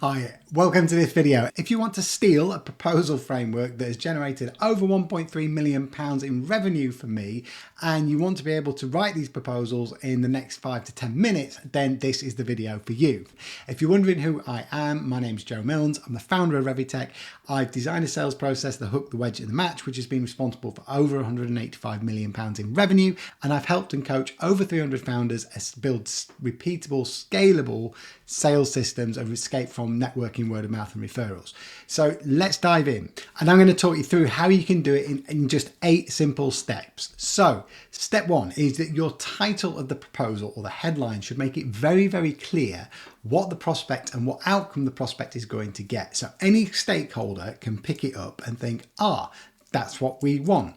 Hi, welcome to this video. If you want to steal a proposal framework that has generated over £1.3 million in revenue for me, and you want to be able to write these proposals in the next 5 to 10 minutes, then this is the video for you. If you're wondering who I am, my name's Joe Milnes. I'm the founder of Revitech. I've designed a sales process, the hook, the wedge and the match, which has been responsible for over £185 million in revenue. And I've helped and coached over 300 founders build repeatable, scalable sales systems of escape from networking, word of mouth and referrals. So let's dive in. And I'm going to talk you through how you can do it in just 8 simple steps. So step 1 is that your title of the proposal or the headline should make it very, very clear what the prospect and what outcome the prospect is going to get. So any stakeholder can pick it up and think, that's what we want.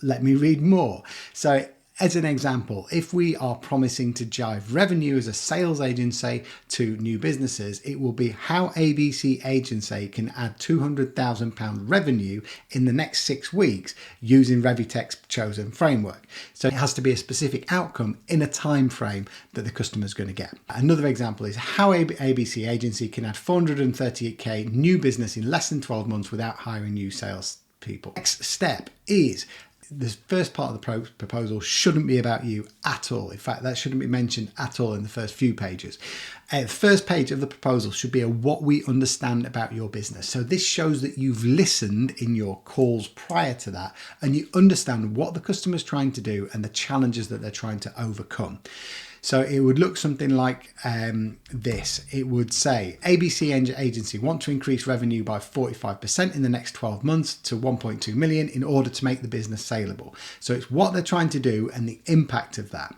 Let me read more. So as an example, if we are promising to drive revenue as a sales agency to new businesses, it will be how ABC Agency can add £200,000 revenue in the next 6 weeks using Revitech's chosen framework. So it has to be a specific outcome in a time frame that the customer is going to get. Another example is how ABC Agency can add 438k new business in less than 12 months without hiring new sales people. Next step is the first part of the proposal shouldn't be about you at all. In fact, that shouldn't be mentioned at all in the first few pages. The first page of the proposal should be a what we understand about your business. So this shows that you've listened in your calls prior to that and you understand what the customer's trying to do and the challenges that they're trying to overcome. So it would look something like this. It would say, ABC Agency want to increase revenue by 45% in the next 12 months to 1.2 million in order to make the business saleable. So it's what they're trying to do and the impact of that.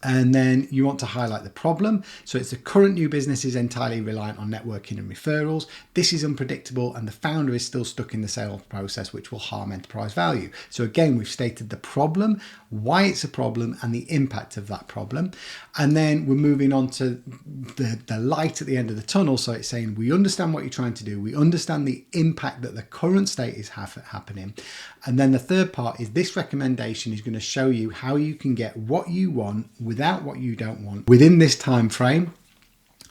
And then you want to highlight the problem. So it's the current new business is entirely reliant on networking and referrals. This is unpredictable and the founder is still stuck in the sales process, which will harm enterprise value. So again, we've stated the problem, why it's a problem and the impact of that problem. And then we're moving on to the light at the end of the tunnel. So it's saying, we understand what you're trying to do. We understand the impact that the current state is happening. And then the third part is this recommendation is going to show you how you can get what you want without what you don't want within this time frame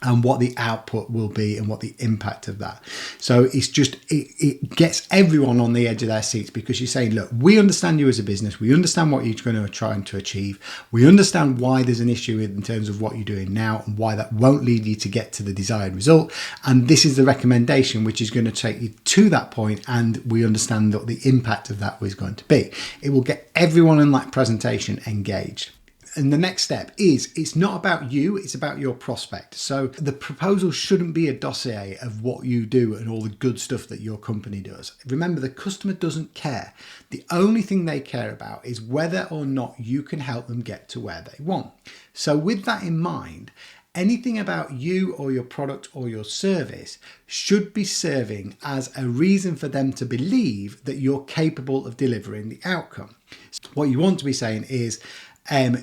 and what the output will be and what the impact of that. So it's just, it gets everyone on the edge of their seats because you're saying, look, we understand you as a business. We understand what you're going to try to achieve. We understand why there's an issue in terms of what you're doing now and why that won't lead you to get to the desired result. And this is the recommendation, which is going to take you to that point. And we understand what the impact of that was going to be. It will get everyone in that presentation engaged. And the next step is, it's not about you, it's about your prospect. So the proposal shouldn't be a dossier of what you do and all the good stuff that your company does. Remember, the customer doesn't care. The only thing they care about is whether or not you can help them get to where they want. So with that in mind, anything about you or your product or your service should be serving as a reason for them to believe that you're capable of delivering the outcome. So what you want to be saying is,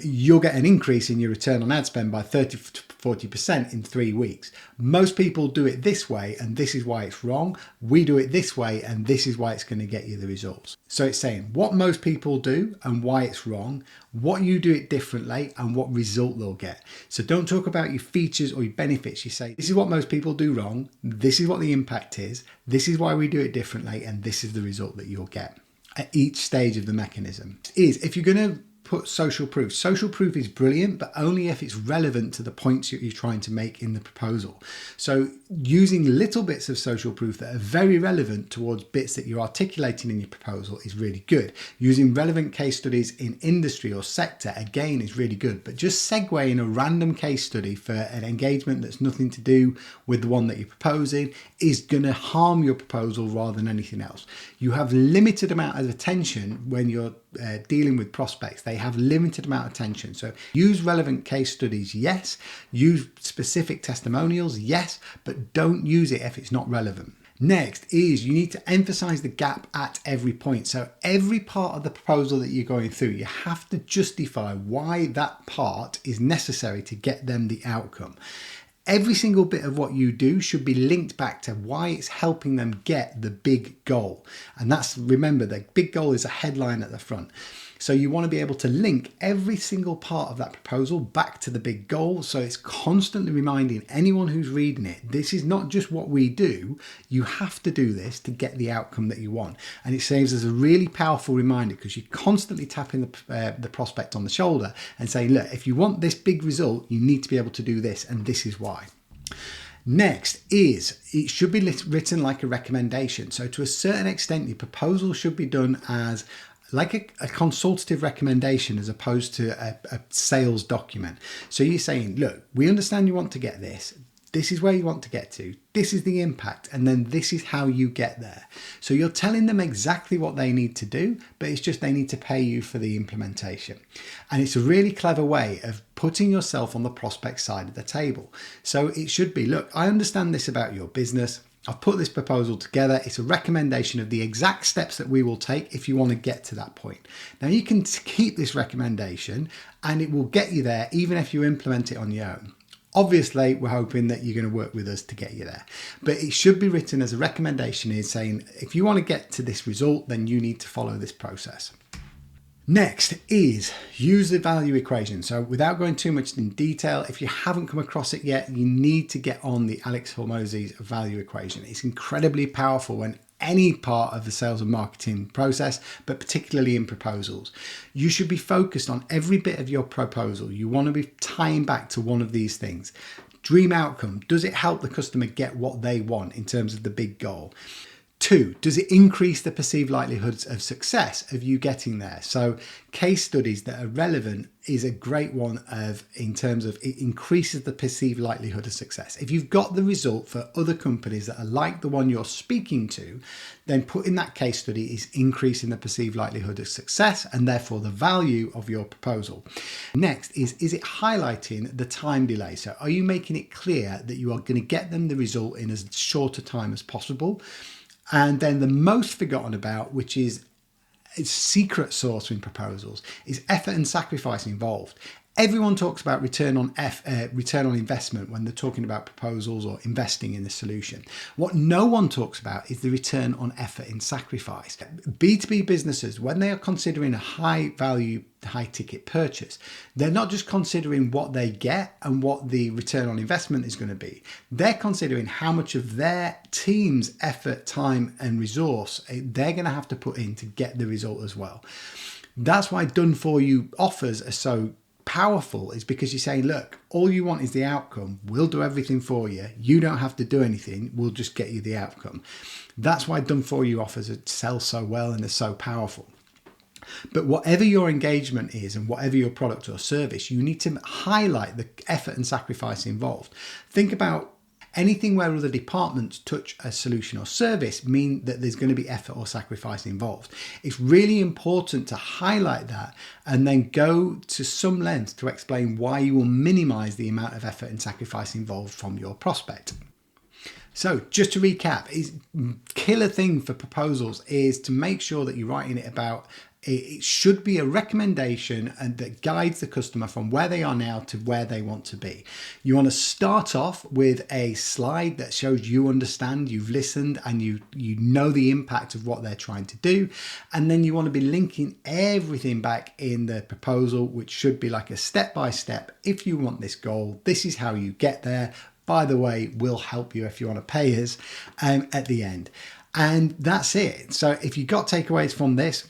you'll get an increase in your return on ad spend by 30 to 40% in 3 weeks. Most people do it this way and this is why it's wrong. We do it this way and this is why it's going to get you the results. So it's saying what most people do and why it's wrong, what you do it differently and what result they'll get. So don't talk about your features or your benefits. You say, this is what most people do wrong. This is what the impact is. This is why we do it differently. And this is the result that you'll get at each stage of the mechanism. If you're going to put social proof. Social proof is brilliant, but only if it's relevant to the points you're trying to make in the proposal. So using little bits of social proof that are very relevant towards bits that you're articulating in your proposal is really good. Using relevant case studies in industry or sector, again, is really good. But just segueing a random case study for an engagement that's nothing to do with the one that you're proposing is going to harm your proposal rather than anything else. You have limited amount of attention when you're dealing with prospects. They have limited amount of attention. So use relevant case studies, yes. Use specific testimonials, yes, but don't use it if it's not relevant. Next is you need to emphasize the gap at every point. So every part of the proposal that you're going through, you have to justify why that part is necessary to get them the outcome. Every single bit of what you do should be linked back to why it's helping them get the big goal. And that's, remember, the big goal is a headline at the front. So you want to be able to link every single part of that proposal back to the big goal. So it's constantly reminding anyone who's reading it, this is not just what we do. You have to do this to get the outcome that you want. And it serves as a really powerful reminder because you're constantly tapping the prospect on the shoulder and saying, look, if you want this big result, you need to be able to do this, and this is why. Next is, it should be written like a recommendation. So to a certain extent, your proposal should be done as like a consultative recommendation as opposed to a sales document. So you're saying, look, we understand you want to get this. This is where you want to get to. This is the impact. And then this is how you get there. So you're telling them exactly what they need to do, but it's just they need to pay you for the implementation. And it's a really clever way of putting yourself on the prospect side of the table. So it should be, look, I understand this about your business. I've put this proposal together. It's a recommendation of the exact steps that we will take if you want to get to that point. Now you can keep this recommendation and it will get you there even if you implement it on your own. Obviously, we're hoping that you're going to work with us to get you there. But it should be written as a recommendation is saying, if you want to get to this result, then you need to follow this process. Next is use the value equation. So without going too much in detail, if you haven't come across it yet, you need to get on the Alex Hormozi's value equation. It's incredibly powerful when any part of the sales and marketing process, but particularly in proposals. You should be focused on every bit of your proposal. You want to be tying back to one of these things. Dream outcome. Does it help the customer get what they want in terms of the big goal? 2, does it increase the perceived likelihoods of success of you getting there? So case studies that are relevant is a great one in terms of it increases the perceived likelihood of success. If you've got the result for other companies that are like the one you're speaking to, then putting that case study is increasing the perceived likelihood of success and therefore the value of your proposal. Next is it highlighting the time delay? So are you making it clear that you are going to get them the result in as short a time as possible? And then the most forgotten about, which is a secret sauce in proposals, is effort and sacrifice involved. Everyone talks about return on investment when they're talking about proposals or investing in the solution. What no one talks about is the return on effort in sacrifice. B2B businesses, when they are considering a high value, high ticket purchase, they're not just considering what they get and what the return on investment is going to be. They're considering how much of their team's effort, time and resource they're going to have to put in to get the result as well. That's why done for you offers are so powerful, is because you're saying, look, all you want is the outcome. We'll do everything for you. You don't have to do anything. We'll just get you the outcome. That's why done for you offers sell so well and are so powerful. But whatever your engagement is and whatever your product or service, you need to highlight the effort and sacrifice involved. Think about anything where other departments touch a solution or service mean that there's going to be effort or sacrifice involved. It's really important to highlight that and then go to some length to explain why you will minimize the amount of effort and sacrifice involved from your prospect. So just to recap, is killer thing for proposals is to make sure that you're writing it about it should be a recommendation and that guides the customer from where they are now to where they want to be. You want to start off with a slide that shows you understand, you've listened, and you know the impact of what they're trying to do. And then you want to be linking everything back in the proposal, which should be like a step-by-step. If you want this goal, this is how you get there. By the way, we'll help you if you want to pay us at the end. And that's it. So if you got takeaways from this,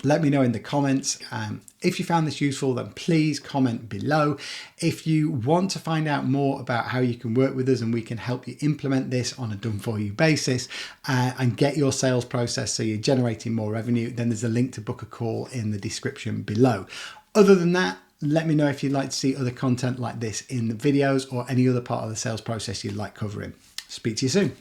let me know in the comments. If you found this useful, then please comment below. If you want to find out more about how you can work with us and we can help you implement this on a done for you basis and get your sales process so you're generating more revenue, then there's a link to book a call in the description below. Other than that, let me know if you'd like to see other content like this in the videos or any other part of the sales process you'd like covering. Speak to you soon.